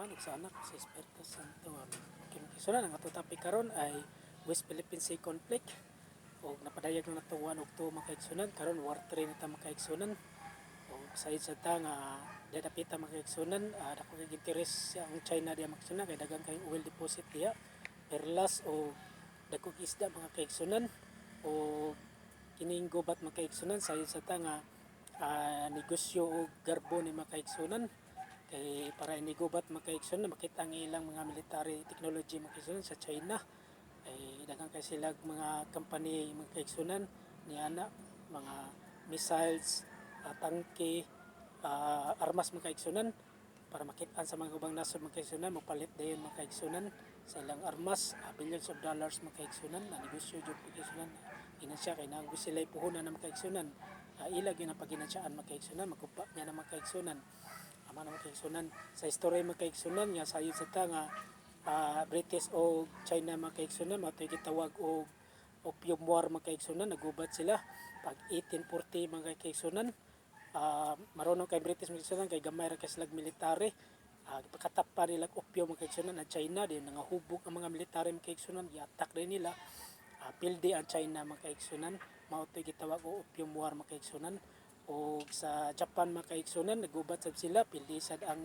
Manig sa anak sa Espiritu Santo. Amen. Kinkisunod ang ato topic karon ay West Philippine Sea conflict o napadayag na nato 1 og 2 makaigsunan karon war 3 na ta makaigsunan o sayod sa ta nga dadapita makaigsunan dako kay interes ang China diya makaigsunan kay daghang kay oil deposit diya perlas o dagkog isda mga kaigsunan o kining gubat makaigsunan sayod sa ta nga negosyo o garbo ni makaigsunan kay para inigubat makaigsunan makita ang ilang mga military technology makaigsunan sa China ay daghang kay sila mga company makaigsunan niana mga missiles, tangke, armas makaigsunan para makitaan sa mga ubang nasod makaigsunan mapalit dayon makaigsunan sa ilang armas billions of dollars makaigsunan na negosyo jud makaigsunan ginansya kay naagos sila puhunan na makaigsunan ilag yun ang paginansyahan makaigsunan makupa niya na makaigsunan ama na makaigsunan sa istorya makaigsunan nga sayod sa ta nga British o China makaigsunan mao tay gitawag og Opium War makaigsunan nagubat sila pag 1840 makaigsunan marunong kay British makaigsunan kay gamay ra kay silag military ipakatap pa nila opium makaigsunan ang China din nangahubog ang mga military makaigsunan gi-attack din nila pildi ang China makaigsunan mao tay gitawag og Opium War makaigsunan o sa Japan makaigsunan nagubat sad sila pildi sad ang